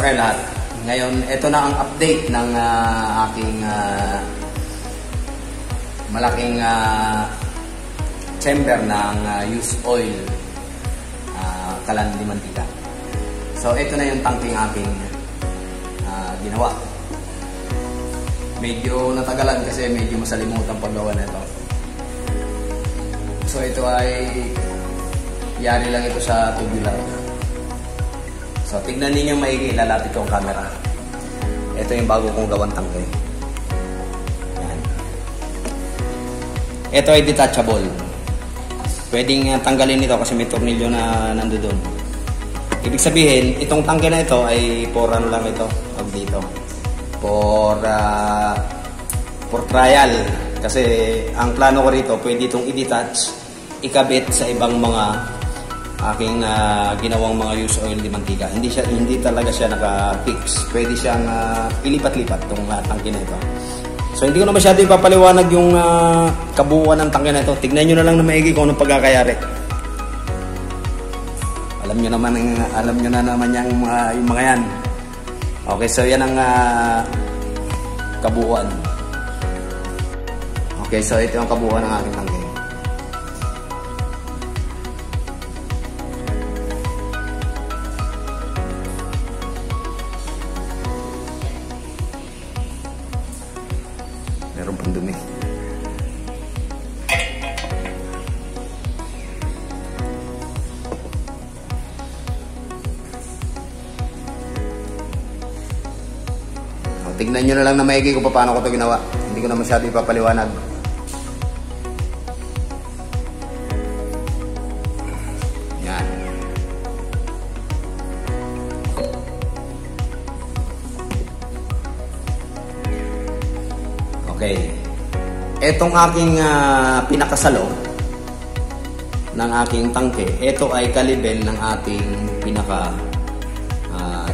kayo lahat. Ngayon, ito na ang update ng aking malaking chamber ng used oil kalan di mantika. So, ito na yung tangking aking ginawa. Medyo natagalan kasi medyo masalimutan paggawa na ito. So, ito ay yari lang ito sa tubular. So, tignan ninyo maigi, lalapit ko ang camera. Ito yung bago kong gawang tangke. Yan. Ito ay detachable. Pwedeng tanggalin ito kasi may tornilyo na nandoon. Ibig sabihin, itong tangke na ito ay for ano lang ito, pag dito. For trial. Kasi ang plano ko rito, pwede itong i-detach, ikabit sa ibang mga aking ginawang mga used oil di mantika. Hindi talaga siya naka-fix. Pwede siyang ilipat-lipat itong tangke na ito. So hindi ko na masyado ipapaliwanag yung kabuuan ng tangke na ito. Tignan nyo na lang na maigi kung anong pagkakayari. Alam nyo na naman yung mga yan. Okay, so yan ang kabuuan. Okay, so ito ang kabuuan ng aking tangke. Meron pang dumi. Tignan nyo na lang na maigi kung paano ko ito ginawa. Hindi ko na masyado ipapaliwanag. Yan. Okay. Etong aking pinakasalo ng aking tangke, ito ay kalibel ng ating pinaka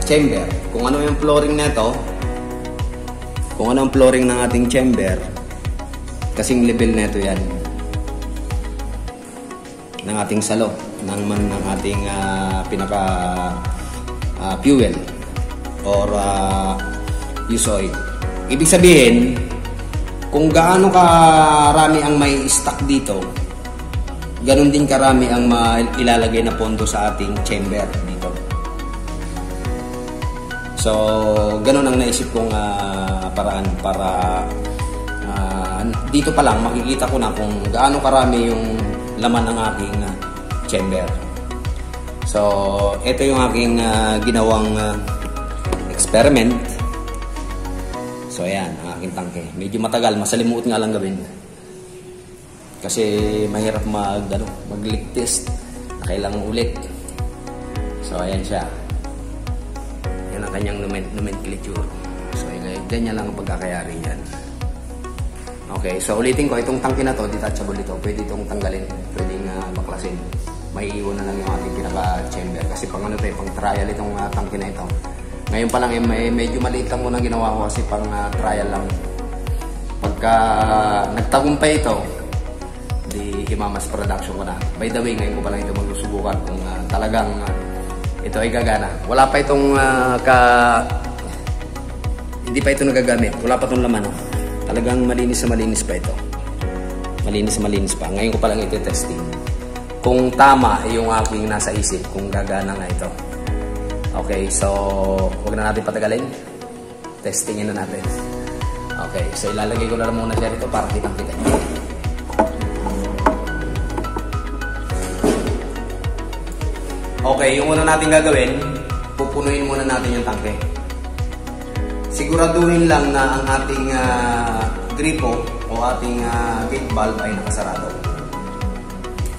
chamber. Kung ano yung flooring nito, kung ano ang flooring ng ating chamber, kasing level nito yan ng ating salo ng ating pinaka fuel or used oil. Ibig sabihin, kung gaano karami ang may stock dito, ganun din karami ang ilalagay na pondo sa ating chamber dito. So, ganun ang naisip kong paraan para dito pa lang makikita ko na kung gaano karami yung laman ng aking chamber. So, ito yung aking ginawang experiment. So, ayan, ang aking tangke. Medyo matagal, masalimuot nga lang gawin. Kasi mahirap mag-leak test. Kailangan ulit. So, ayan siya. Yan ang kanyang nomenclature. So, ganyan lang ang pagkakayari yan. Okay, so ulitin ko, itong tangke na to, detachable ito. Pwede itong tanggalin. Pwedeng baklasin. May iwan na lang yung ating pinaka-chamber. Kasi pang ano tayo, pang trial itong tangke na ito. Ngayon pa lang, medyo maliit lang muna ginawa ko kasi pang trial lang. Pagka nagtagumpay ito, di imamas production ko na. By the way, ngayon ko pa lang ito magsusubukan kung talagang ito ay gagana. Wala pa itong hindi pa ito nagagamit. Wala pa itong laman. Talagang malinis na malinis pa ito. Malinis na malinis pa. Ngayon ko pa lang ito testing. Kung tama yung aking nasa isip, kung gagana nga ito. Okay, so huwag na natin patagalin. Testingin na natin. Okay, so ilalagay ko na lang muna siya rito para kitang-kita. Okay, yung una natin gagawin, pupunuin muna natin yung tangke. Siguraduhin lang na ang ating gripo o ating gate valve ay nakasarado.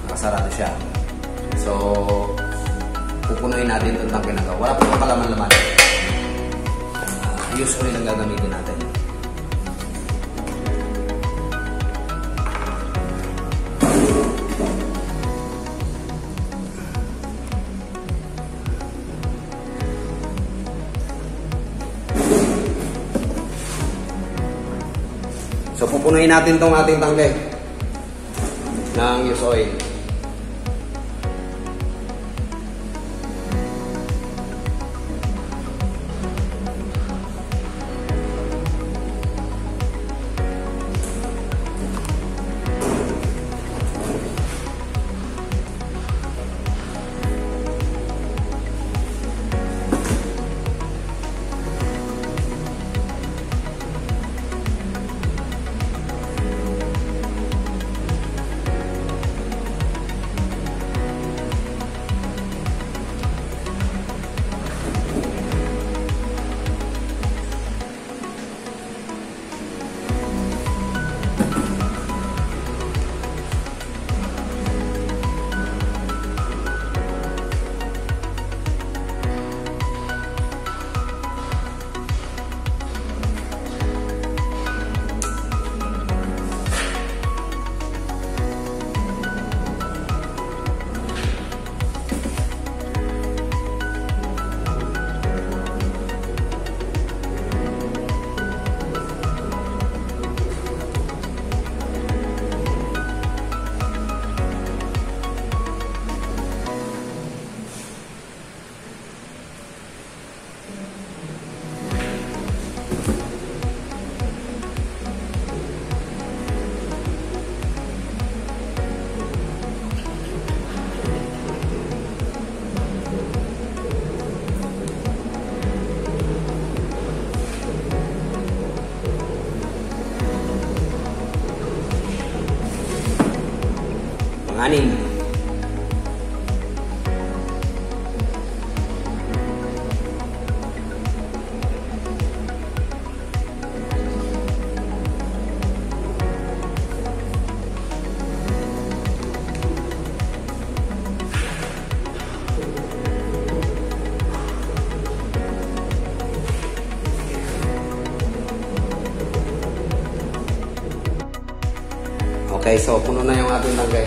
Nakasarado siya. So, pupunuin natin itong tangke na ito. Wala pa palaman-laman. Used oil ang gagamitin natin. So, pupunuin natin itong ating tangke ng used oil. Anim. Okay, so puno na yung ating tangke.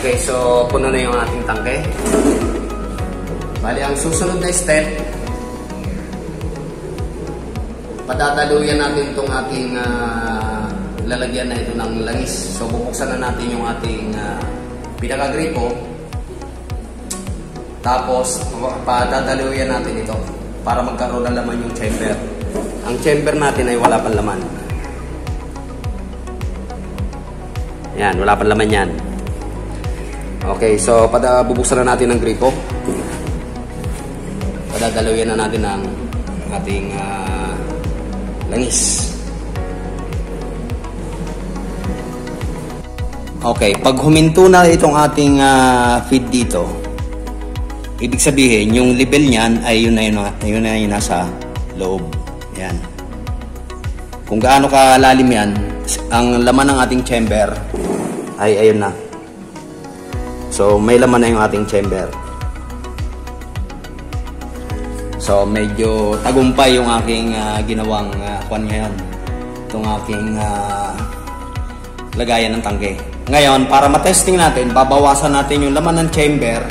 Okay, so puno na yung ating tangke. Bali, ang susunod na step, padadaluyan natin itong ating lalagyan na ito ng langis. So bubuksan na natin yung ating pinakagripo. Tapos padadaluyan natin ito para magkaroon ng laman yung chamber. Ang chamber natin ay wala pang laman. Yan, wala pang laman yan. Okay, so bubuksan na natin ang gripo. Padadalawin na natin ang ating langis. Okay, pag huminto na itong ating feed dito, ibig sabihin yung level niyan ay yun na yung nasa loob. Yan. Kung gaano kalalim yan, ang laman ng ating chamber ay ayun na. So, may laman na yung ating chamber. So, medyo tagumpay yung aking ginawang kwan ngayon. Itong aking lagayan ng tangke. Ngayon, para matesting natin, babawasan natin yung laman ng chamber.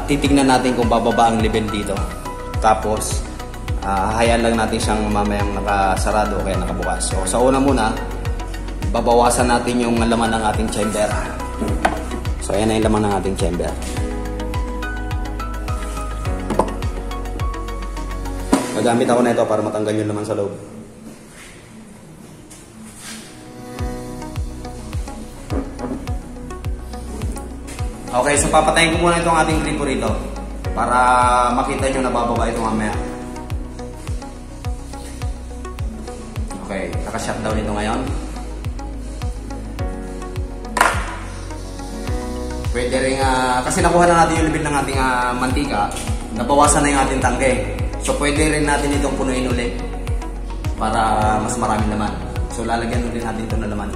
Titignan natin kung bababa ang level dito. Tapos, hayaan lang natin siyang mamayang nakasarado o kaya nakabukas. So, sa una muna, babawasan natin yung laman ng ating chamber. So, ayan na yung laman ng ating chamber. Gagamit ako na ito para matanggal yung laman sa loob. Okay, so papatayin ko muna itong ating gripo rito para makita nyo na bababa ito mamaya. Okay, naka-shutdown ito ngayon. Pwede rin, kasi nakuha na natin yung level ng ating mantika, nabawasan na yung ating tangke. So pwede rin natin itong punuin ulit para mas marami naman. So lalagyan ulit natin ito na laman.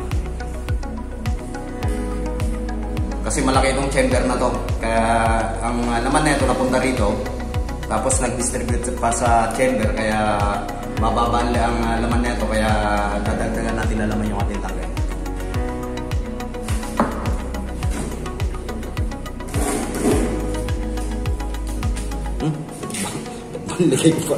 Kasi malaki itong chamber na to. Kaya ang laman na ito napunta rito, tapos nag-distribute pa sa chamber, kaya mababa ang laman na ito, kaya dadagdagan natin na laman yung ating tangke. Lagay ko pa.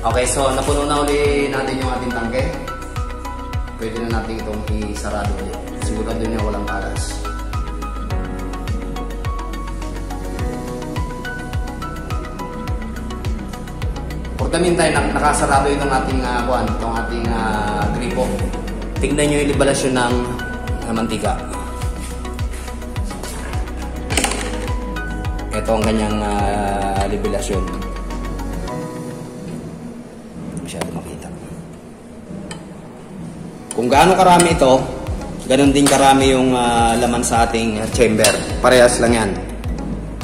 Okay, so napuno na uli natin yung ating tangke. Pwede na natin itong isarado ulit. Sigurado niya walang kalas. For the meantime, nakasarado itong ating gripo. Tingnan nyo yung libalasyon ng mantika. Ito ang kanyang libalasyon. Masyado makita. Kung gaano karami ito, ganun din karami yung laman sa ating chamber. Parehas lang yan.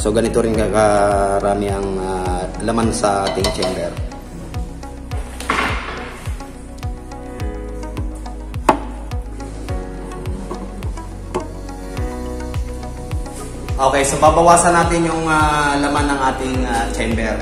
So ganito rin karami ang laman sa ating chamber. Okay, so babawasan natin yung laman ng ating chamber.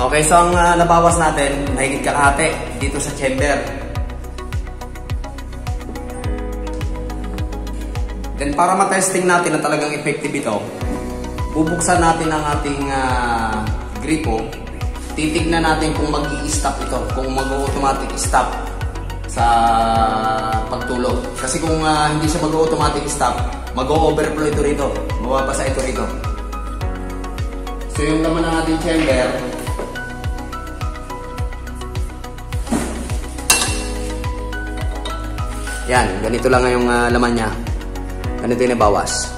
Okay, so ang nabawas natin, mahigit kalahati dito sa chamber. Then para matesting natin na talagang effective ito, bubuksan natin ang ating gripo. Titignan natin kung mag-i-stop ito, kung mag-automatic stop sa pagtulog. Kasi kung hindi siya mag-automatic stop, mag-overflow ito rito, mababasa ito rito. So yung laman ng ating chamber, yan, ganito lang yung laman niya. Ganito yung nabawas.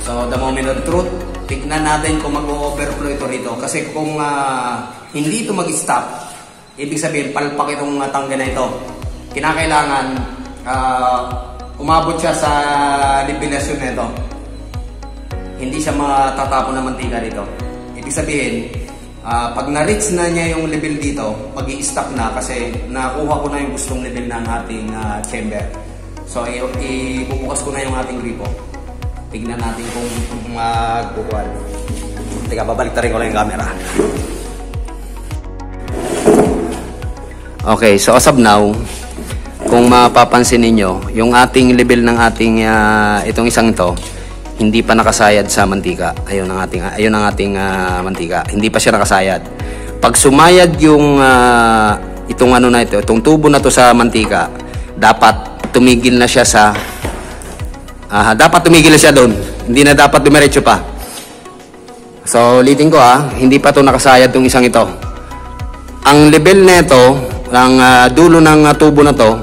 So, the moment of truth, tignan natin kung mag-overflow ito rito. Kasi kung hindi ito mag-stop, ibig sabihin, palpak itong tangga na ito. Kinakailangan, umabot siya sa libilasyon na ito. Hindi siya matatapon ng mantika dito. Ibig sabihin, pag na-reach na niya yung level dito, mag-i-stop na kasi nakuha ko na yung gustong level ng ating chamber. So, ibubukas ko na yung ating gripo. Tignan natin kung magbukuhan. Teka, babalik na rin ko lang yung camera. Okay, so as of now, kung mapapansin ninyo, yung ating level ng ating itong isang ito, hindi pa nakasayad sa mantika. Ayun ang ating mantika. Hindi pa siya nakasayad. Pag sumayad yung itong ano na ito, itong tubo na to sa mantika, dapat tumigil na siya sa doon. Hindi na dapat dumiretso pa. So, ulitin ko hindi pa to nakasayad tong isang ito. Ang level nito, ang dulo ng tubo na to,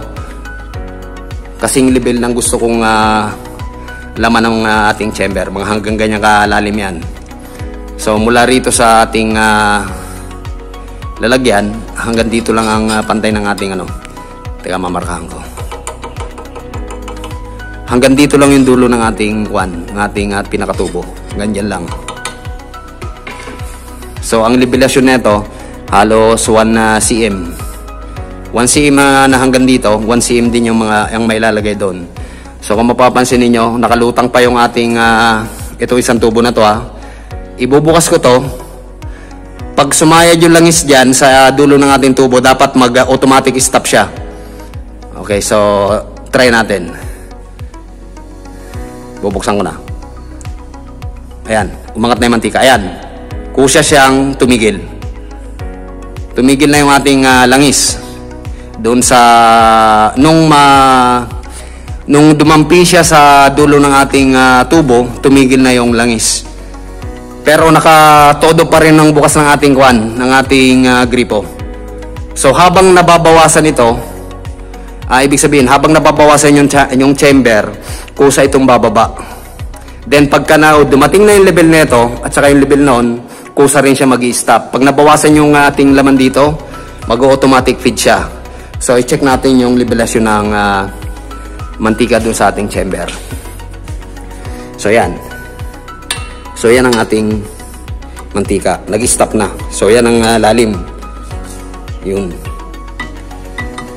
kasing level ng gusto kong laman ng ating chamber, mga hanggang ganyan kalalim yan. So mula rito sa ating lalagyan hanggang dito lang ang pantay ng ating teka, mamarkahan ko. hanggang dito lang yung dulo ng ating ng ating pinakatubo. Ganyan lang. So, ang libelasyon nito, halos 1 cm. 1 cm na hanggang dito, 1 cm din yung may ilalagay doon. So, kung mapapansin niyo, nakalutang pa yung ating, ito isang tubo na to Ibubukas ko to. Pag sumayad yung langis dyan sa dulo ng ating tubo, dapat mag-automatic stop siya. Okay, so, try natin. Bubuksan ko na. Ayan, umangat na yung mantika. Ayan, kusya siyang tumigil. Tumigil na yung ating langis. Doon sa nung dumampi siya sa dulo ng ating tubo, tumigil na yung langis. Pero nakatodo pa rin ng bukas ng ating ng ating gripo. So habang nababawasan ito, ibig sabihin habang nababawasan yung chamber, kusa itong bababa. Then pagka dumating na yung level nito at saka yung level noon, kusa rin siya mag-i-stop. Pag nabawasan yung ating laman dito, mag-automatic feed siya. So, i-check natin yung levelasyon ng mantika doon sa ating chamber. So, yan. So, yan ang ating mantika. Nag-stop na. So, yan ang lalim. Yun.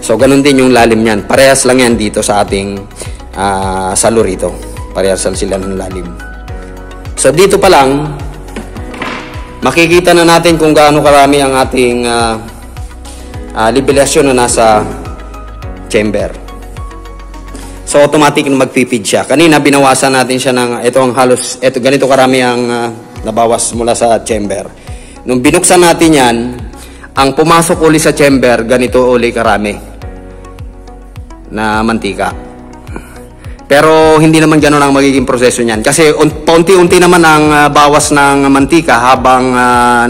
So, ganun din yung lalim niyan. Parehas lang yan dito sa ating salo rito. Parehas sila ng lalim. So, dito pa lang, makikita na natin kung gaano karami ang ating libelasyon na nasa chamber. So automatic na magpipid siya. Kanina binawasan natin siya ng ganito karami ang nabawas mula sa chamber. Nung binuksan natin yan, ang pumasok uli sa chamber, ganito uli karami na mantika. Pero hindi naman gano'n ang magiging proseso niyan. Kasi paunti-unti naman ang bawas ng mantika habang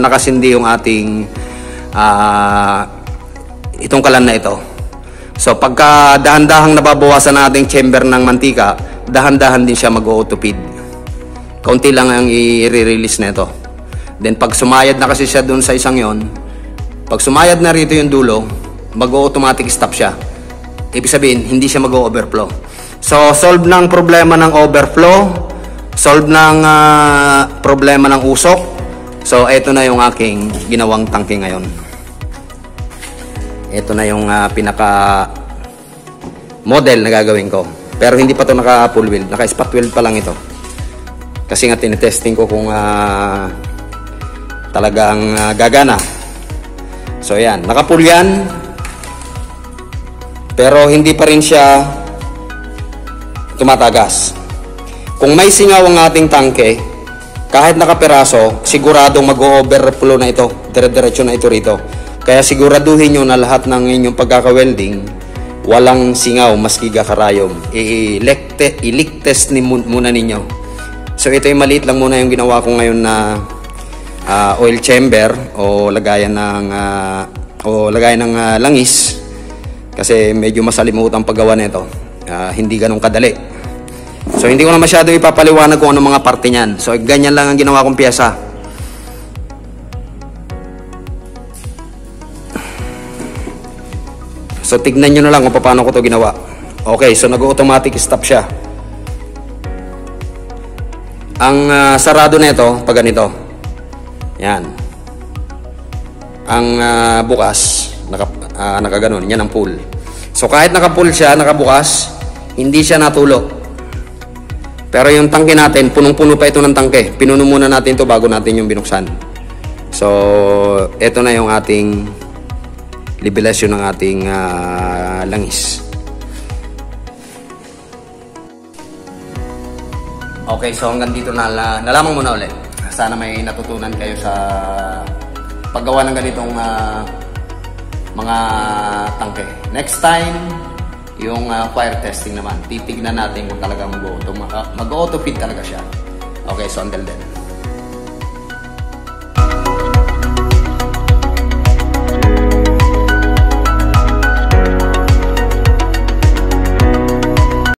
nakasindi yung ating itong kalan na ito. So pagka dahan-dahang nababawasan ng ating chamber ng mantika, dahan-dahan din siya mag-auto-feed. Kaunti lang ang i-release na ito. Then pag sumayad na kasi siya dun sa isang yon, pag sumayad na rito yung dulo, mag-automatic stop siya. Ibig sabihin, hindi siya mag-overflow. So, solve ng problema ng overflow, solve ng problema ng usok. So, ito na yung aking ginawang tangke ngayon. Ito na yung pinaka-model na gagawin ko. Pero hindi pa ito naka-full weld. Naka-spot weld pa lang ito. Kasi nga tinetesting ko kung talagang gagana. So, yan. Naka-full yan. Pero hindi pa rin siya tumatagas. Kung may singaw ang ating tangke, kahit nakapiraso, siguradong mag-overflow na ito. Dire-diretso na ito rito. Kaya siguraduhin nyo na lahat ng inyong pagkaka-welding, walang singaw, maski karayom. I-leak test muna ninyo. So ito yung maliit lang muna yung ginawa ko ngayon na oil chamber o lagayan ng langis. Kasi medyo masalimutan paggawa nito. Hindi ganun kadali. So hindi ko na masyado ipapaliwanag kung ano mga parte niyan. So ganyan lang ang ginawa kong piyesa. So tignan nyo na lang kung paano ko to ginawa. Okay, so nag-automatic stop siya. Ang sarado na ito pag ganito. Yan. Ang bukas nakaganon. Yan ang pull. So kahit naka-pull siya, nakabukas, hindi siya natulo. Pero yung tangke natin, punong-puno pa ito ng tangke. Pinuno muna natin ito bago natin yung binuksan. So, ito na yung ating libelasyon ng ating langis. Okay, so hanggang dito nalaman mo na ulit. Sana may natutunan kayo sa paggawa ng ganitong mga tangke. Next time, yung fire testing naman. Titignan natin kung talaga mag-auto feed talaga siya. Okay, so until then.